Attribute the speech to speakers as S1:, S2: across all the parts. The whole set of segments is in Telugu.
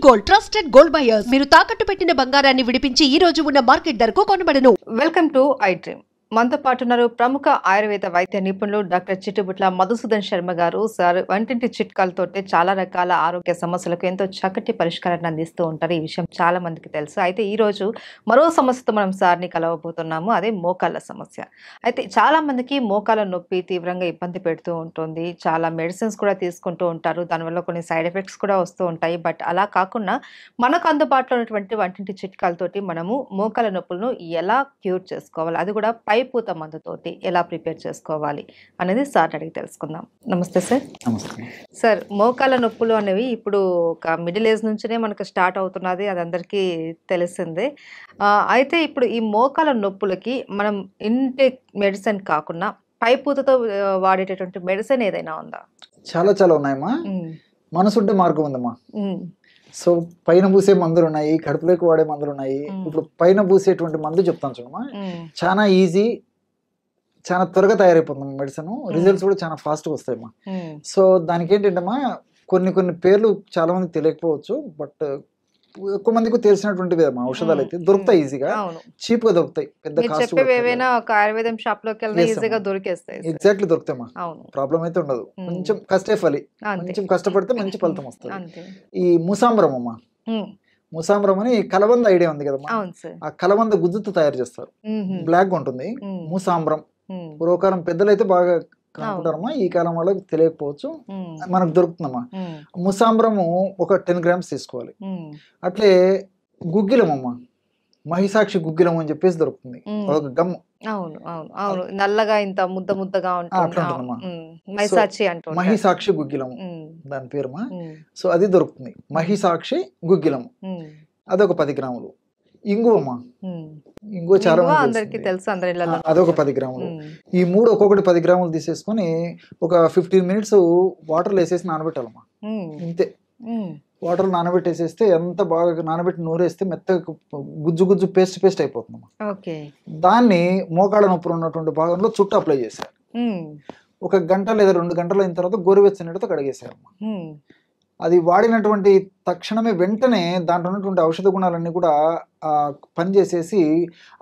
S1: గోల్డ్ ట్రస్టెడ్ గోల్డ్ బయర్స్ మీరు తాకట్టు పెట్టిన బంగారాన్ని విడిపించి ఈ రోజు ఉన్న మార్కెట్ ధరకు కొనబడను.
S2: Welcome to I dream. మనతో పాటు ఉన్నారు ప్రముఖ ఆయుర్వేద వైద్య నిపుణులు డాక్టర్ చిట్టుబుట్ల మధుసూదన్ శర్మ గారు. సార్ వంటింటి చిట్కాలతోటి చాలా రకాల ఆరోగ్య సమస్యలకు ఎంతో చక్కటి పరిష్కారాన్ని అందిస్తూ ఉంటారు. ఈ విషయం చాలా మందికి తెలుసు. అయితే ఈ రోజు మరో సమస్యతో మనం సార్ని కలవబోతున్నాము. అదే మోకాళ్ళ సమస్య. అయితే చాలా మందికి మోకాళ్ళ నొప్పి తీవ్రంగా ఇబ్బంది పెడుతూ ఉంటుంది. చాలా మెడిసిన్స్ కూడా తీసుకుంటూ ఉంటారు. దానివల్ల కొన్ని సైడ్ ఎఫెక్ట్స్ కూడా వస్తూ ఉంటాయి. బట్ అలా కాకుండా మనకు అందుబాటులో ఉన్నటువంటి వంటింటి చిట్కాలతోటి మనము మోకాళ్ళ నొప్పులను ఎలా క్యూర్ చేసుకోవాలి, అది కూడా పైపూత మందుతోటి ఎలా ప్రిపేర్ చేసుకోవాలి అనేది సార్ అడిగి తెలుసుకుందాం. నమస్తే సార్.
S3: నమస్తే
S2: సార్, మోకాళ్ళ నొప్పులు అనేవి ఇప్పుడు ఒక మిడిల్ ఏజ్ నుంచినే మనకు స్టార్ట్ అవుతున్నది, అది అందరికీ తెలిసిందే. అయితే ఇప్పుడు ఈ మోకాళ్ళ నొప్పులకి మనం ఇంటేక్ మెడిసిన్ కాకుండా పైపూతతో వాడేటటువంటి మెడిసిన్ ఏదైనా ఉందా?
S3: చాలా చాలా ఉన్నాయమ్మా. మనసుంటే మార్గం ఉందమ్మా. సో పైన పూసే మందులు ఉన్నాయి, కడుపులోకి వాడే మందులు ఉన్నాయి. ఇప్పుడు పైన పూసేటువంటి మందు చెప్తాను చూడమ్మా. చాలా ఈజీ, చాలా త్వరగా తయారైపోతుంది మెడిసిన్. రిజల్ట్స్ కూడా చాలా ఫాస్ట్గా వస్తాయమ్మా. సో దానికి ఏంటంటమ్మా, కొన్ని పేర్లు చాలా మందికి తెలియకపోవచ్చు, బట్ ఎక్కువ మందికి తెలిసినటువంటివి అమ్మా. ఔషధాలు అయితే దొరుకుతాయి, ఈజీగా చీప్ గా దొరుకుతాయి. పెద్ద కాస్ట్
S2: ఏవైనా ఒక ఆయుర్వేదం షాప్ లోకి వెళ్ళినా ఈజీగా దొరికేస్తాయి.
S3: ఎగ్జాక్ట్లీ దొరుకుతాయమ్మా. ప్రాబ్లం అయితే ఉండదు. కొంచెం కష్టే ఫలి, కొంచెం కష్టపడితే మంచి ఫలితం వస్తుంది. ఈ ముసాంబరం అమ్మా, ముసాంబరం అని కలబంద ఐడియా ఉంది కదమ్మా. ఆ కలబంద గుజ్జుతో తయారు చేస్తారు, బ్లాక్ గా ఉంటుంది. ముసాంబరం పూర్వకాలం పెద్దలైతే బాగా కనుక్కుంటారమ్మా. ఈ కాలం వాళ్ళకి తెలియకపోవచ్చు, మనకు దొరుకుతుందమ్మా. ముసాంబరము ఒక 10 grams తీసుకోవాలి. అట్లే గుగ్గిలం అమ్మా, మహిసాక్షి గుగ్గిలం అని చెప్పేసి దొరుకుతుంది, ఒక గమ్.
S2: నల్లగా ఇంత ముద్దగా
S3: అట్లా
S2: మహిసాక్షి
S3: గుగ్గిలం దాని పేరుమా. సో అది దొరుకుతుంది, మహిసాక్షి గుగ్గిలం. అదొక 10 గ్రాములు. ఇంగువమ్మా, ఇంగువ చాలా
S2: అందరికి తెలుసు,
S3: అదొక 10 గ్రాములు. ఈ మూడు ఒక్కొక్కటి 10 గ్రాములు తీసేసుకొని ఒక 15 minutes వాటర్లో వేసేసి నానబెట్టాలమ్మా. ఇంతే, వాటర్ నానబెట్టేసేస్తే ఎంత బాగా నానబెట్టి నూరేస్తే మెత్తగా గుజ్జు పేస్ట్ అయిపోతుందమ్మా. దాన్ని మోకాళ్ళ నొప్పులు ఉన్నటువంటి భాగంలో చుట్టూ అప్లై చేశారు. 1 గంట లేదా 2 గంటలు అయిన తర్వాత గోరువెచ్చని నీటితో కడిగేశారమ్మా. అది వాడినటువంటి తక్షణమే వెంటనే దాంట్లో ఉన్నటువంటి ఔషధ గుణాలన్నీ కూడా పనిచేసేసి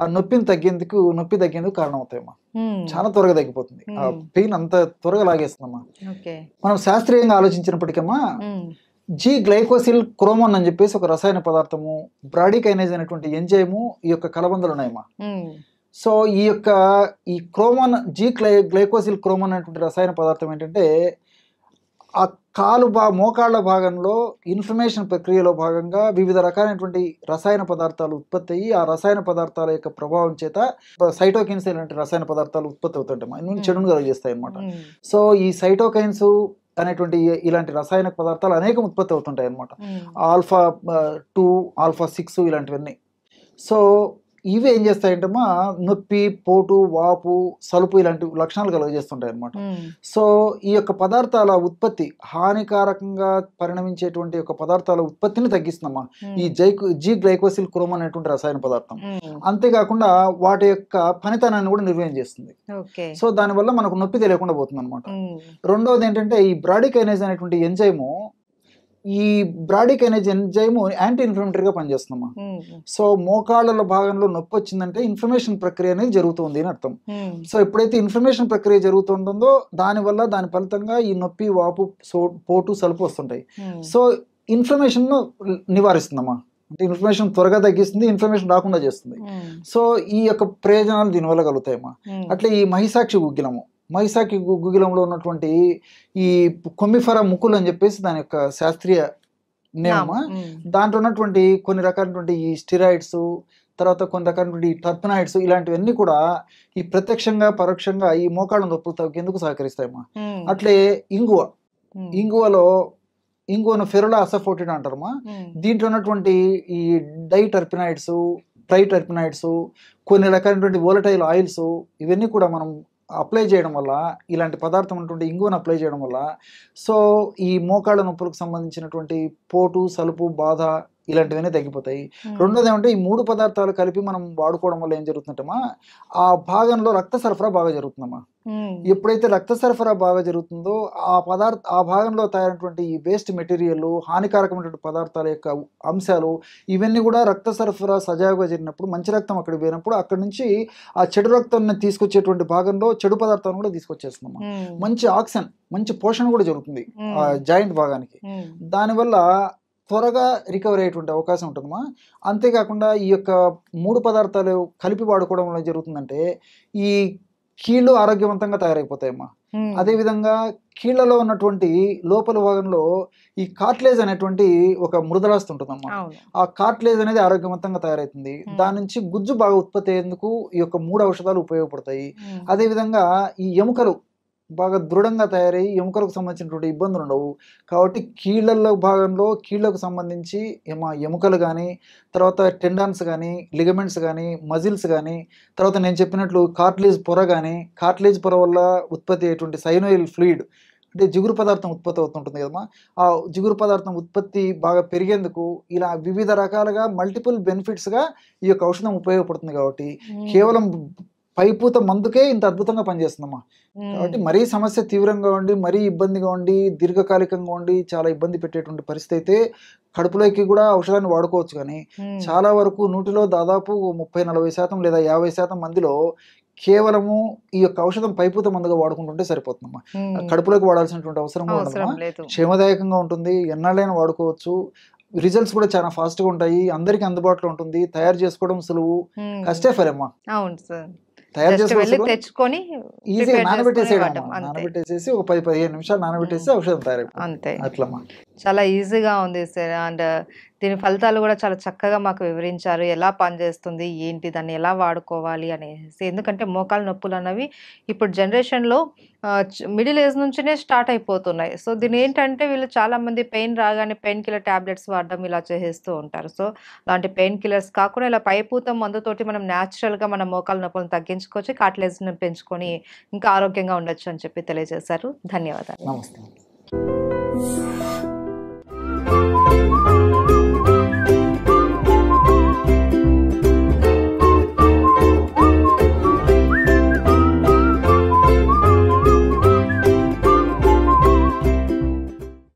S3: ఆ నొప్పి తగ్గేందుకు కారణం అవుతాయమ్మా. చాలా త్వరగా తగ్గిపోతుంది, ఆ పెయిన్ అంత త్వరగా లాగేస్తుందమ్మా. మనం శాస్త్రీయంగా ఆలోచించినప్పటికమ్మా, జీ గ్లైకోసిల్ క్రోమోన్ అని చెప్పేసి ఒక రసాయన పదార్థము, బ్రాడికైనేజ్ అనేటువంటి ఎంజైము ఈ యొక్క కలబందలు ఉన్నాయమ్మా. సో ఈ క్రోమోన్, గ్లైకోసిల్ క్రోమోన్ అనేటువంటి రసాయన పదార్థం ఏంటంటే, ఆ మోకాళ్ళ భాగంలో ఇన్ఫ్లమేషన్ ప్రక్రియలో భాగంగా వివిధ రకాలైనటువంటి రసాయన పదార్థాలు ఉత్పత్తి అయ్యి, ఆ రసాయన పదార్థాల యొక్క ప్రభావం చేత సైటోకైన్స్ అనేటువంటి రసాయన పదార్థాలు ఉత్పత్తి అవుతుంటాయి, ఇన్ని చెడును కలిగిస్తాయి అన్నమాట. సో ఈ సైటోకైన్స్ అనేటువంటి ఇలాంటి రసాయన పదార్థాలు అనేకం ఉత్పత్తి అవుతుంటాయి అన్నమాట. ఆల్ఫా-2, ఆల్ఫా-6 ఇలాంటివన్నీ. సో ఇవి ఏం చేస్తాయంటమ్మా, నొప్పి, పోటు, వాపు, సలుపు ఇలాంటి లక్షణాలు కలుగజేస్తుంటాయి అన్నమాట. సో ఈ యొక్క పదార్థాల ఉత్పత్తి, హానికారకంగా పరిణమించేటువంటి యొక్క పదార్థాల ఉత్పత్తిని తగ్గిస్తుందమ్మా ఈ జీ గ్లైకోసిల్ క్రోమోన్ అనేటువంటి రసాయన పదార్థం. అంతేకాకుండా వాటి యొక్క పనితనాన్ని కూడా నిర్వహణ చేస్తుంది. సో దానివల్ల మనకు నొప్పి తెలియకుండా పోతుంది అనమాట. రెండవది ఏంటంటే, ఈ బ్రాడికైనేజ్ అనేటువంటి ఎంజైము, ఈ బ్రాడికైనేజ్ ఎంజైము యాంటీ ఇన్ఫ్లమేటరీగా పనిచేస్తుందమ్మా. సో మోకాళ్ళ భాగంలో నొప్పి వచ్చిందంటే ఇన్ఫ్లమేషన్ ప్రక్రియ అనేది జరుగుతుంది అని అర్థం. సో ఎప్పుడైతే ఇన్ఫ్లమేషన్ ప్రక్రియ జరుగుతుంటుందో దాని ఫలితంగా ఈ నొప్పి, వాపు, పోటు, సలుపు వస్తుంటాయి. సో ఇన్ఫ్లమేషన్ నివారిస్తుందమ్మా, అంటే ఇన్ఫ్లమేషన్ త్వరగా తగ్గిస్తుంది, ఇన్ఫ్లమేషన్ రాకుండా చేస్తుంది. సో ఈ యొక్క ప్రయోజనాలు దీనివల్ల కలుగుతాయమ్మా. అట్లే ఈ మహిసాక్షి గుగ్గిలంలో ఉన్నటువంటి ఈ కొమ్మిఫెరా ముకుల్ అని చెప్పేసి దాని యొక్క శాస్త్రీయ నేమా. దాంట్లో ఉన్నటువంటి కొన్ని రకాలైనటువంటి ఈ స్టిరాయిడ్స్, తర్వాత కొన్ని రకాలైనటువంటి టర్పనాయిడ్స్ ఇలాంటివన్నీ కూడా ఈ ప్రత్యక్షంగా పరోక్షంగా ఈ మోకాళ్ళ నొప్పులు తగ్గేందుకు సహకరిస్తాయమ్మా. అట్లే ఇంగువను ఫెరులా అసఫోటిడ్ అంటారమ్మా. దీంట్లో ఉన్నటువంటి ఈ ట్రైటర్పినాయిడ్స్, కొన్ని రకాలైనటువంటి వోలటైల్ ఆయిల్స్, ఇవన్నీ కూడా మనం అప్లై చేయడం వల్ల, ఇలాంటి పదార్థం ఉన్నటువంటి ఇంగువను అప్లై చేయడం వల్ల, సో ఈ మోకాళ్ళ నొప్పులకు సంబంధించినటువంటి పోటు, సలుపు, బాధ ఇలాంటివన్నీ తగ్గిపోతాయి. రెండోది ఏమంటే ఈ 3 పదార్థాలు కలిపి మనం వాడుకోవడం వల్ల ఏం జరుగుతుందమ్మా, ఆ భాగంలో రక్త సరఫరా బాగా జరుగుతుందమ్మా. ఎప్పుడైతే రక్త సరఫరా బాగా జరుగుతుందో ఆ భాగంలో తయారైనటువంటి ఈ వేస్ట్ మెటీరియల్, హానికారకమైనటువంటి పదార్థాల యొక్క అంశాలు ఇవన్నీ కూడా రక్త సరఫరా సజావుగా జరిగినప్పుడు, మంచి రక్తం అక్కడికి పోయినప్పుడు అక్కడి నుంచి ఆ చెడు రక్తాన్ని తీసుకొచ్చేటువంటి భాగంలో చెడు పదార్థాలను కూడా తీసుకొచ్చేస్తుందమ్మా. మంచి ఆక్సిజన్, మంచి పోషణ కూడా జరుగుతుంది ఆ జాయింట్ భాగానికి. దానివల్ల త్వరగా రికవరీ అయ్యేటువంటి అవకాశం ఉంటుందమ్మా. అంతేకాకుండా ఈ యొక్క 3 పదార్థాలు కలిపి వాడుకోవడం వల్ల జరుగుతుందంటే ఈ కీళ్ళు ఆరోగ్యవంతంగా తయారైపోతాయమ్మా. అదేవిధంగా కీళ్లలో ఉన్నటువంటి లోపల భాగంలో ఈ కార్ట్లేజ్ అనేటువంటి ఒక మృదులాస్తి ఉంటుందమ్మా. ఆ కార్ట్లేజ్ అనేది ఆరోగ్యవంతంగా తయారవుతుంది. దాని నుంచి గుజ్జు బాగా ఉత్పత్తి అయ్యేందుకు ఈ యొక్క 3 ఔషధాలు ఉపయోగపడతాయి. అదేవిధంగా ఈ ఎముకలు బాగా దృఢంగా తయారై ఎముకలకు సంబంధించినటువంటి ఇబ్బందులు ఉండవు. కాబట్టి కీళ్ళల్లో భాగంలో కీళ్ళకు సంబంధించి ఎముకలు కానీ, తర్వాత టెండాన్స్ కానీ, లిగమెంట్స్ కానీ, మజిల్స్ కానీ, తర్వాత నేను చెప్పినట్లు కార్ట్లేజ్ పొర కానీ, కార్ట్లేజ్ పొర వల్ల ఉత్పత్తి అయ్యేటువంటి సైనోయిల్ ఫ్లూయిడ్ అంటే జిగురు పదార్థం ఉత్పత్తి అవుతుంటుంది కదమ్మా. ఆ జిగురు పదార్థం ఉత్పత్తి బాగా పెరిగేందుకు ఇలా వివిధ రకాలుగా మల్టిపుల్ బెనిఫిట్స్గా ఈ యొక్క ఔషధం ఉపయోగపడుతుంది. కాబట్టి కేవలం పైపూత మందుకే ఇంత అద్భుతంగా పనిచేస్తుందమ్మా. కాబట్టి మరీ సమస్య తీవ్రంగా ఉండి, మరీ ఇబ్బందిగా ఉండి, దీర్ఘకాలికంగా ఉండి చాలా ఇబ్బంది పెట్టేటువంటి పరిస్థితి అయితే కడుపులోకి కూడా ఔషధాన్ని వాడుకోవచ్చు. కానీ చాలా వరకు 100లో దాదాపు 30-40% లేదా 50% మందిలో కేవలము ఈ యొక్క ఔషధం పైపూత మందుగా వాడుకుంటుంటే సరిపోతుందమ్మా. కడుపులోకి వాడాల్సినటువంటి అవసరం ఉండదు. క్షేమదాయకంగా ఉంటుంది, ఎన్నాళ్ళైనా వాడుకోవచ్చు. రిజల్ట్స్ కూడా చాలా ఫాస్ట్గా ఉంటాయి, అందరికి అందుబాటులో ఉంటుంది, తయారు చేసుకోవడం సులువు, కష్టే ఫరమ్మా.
S2: అవును సార్,
S3: తయారు చేసుకొని
S2: తెచ్చుకొని
S3: ఈజీగా నానబెట్టేసేసి ఒక 10-15 నిమిషాలు నానబెట్టేసి ఔషధం తయారైపోతుంది.
S2: అంతే,
S3: అట్లమ్మా.
S2: చాలా ఈజీగా ఉంది సార్. అండ్ దీని ఫలితాలు కూడా చాలా చక్కగా మాకు వివరించారు, ఎలా పనిచేస్తుంది, ఏంటి, దాన్ని ఎలా వాడుకోవాలి అనేసి. ఎందుకంటే మోకాలు నొప్పులు అన్నవి ఇప్పుడు జనరేషన్లో మిడిల్ ఏజ్ నుంచినే స్టార్ట్ అయిపోతున్నాయి. సో దీని ఏంటంటే వీళ్ళు చాలామంది పెయిన్ రాగానే పెయిన్ కిల్లర్ ట్యాబ్లెట్స్ వాడడం ఇలా చేస్తూ ఉంటారు. సో అలాంటి పెయిన్ కిల్లర్స్ కాకుండా ఇలా పైపూత మందుతోటి మనం న్యాచురల్గా మన మోకాలు నొప్పులను తగ్గించుకోవచ్చు, కార్టిలేజ్ని పెంచుకొని ఇంకా ఆరోగ్యంగా ఉండొచ్చు అని చెప్పి తెలియజేశారు. ధన్యవాదాలు.
S3: నమస్తే.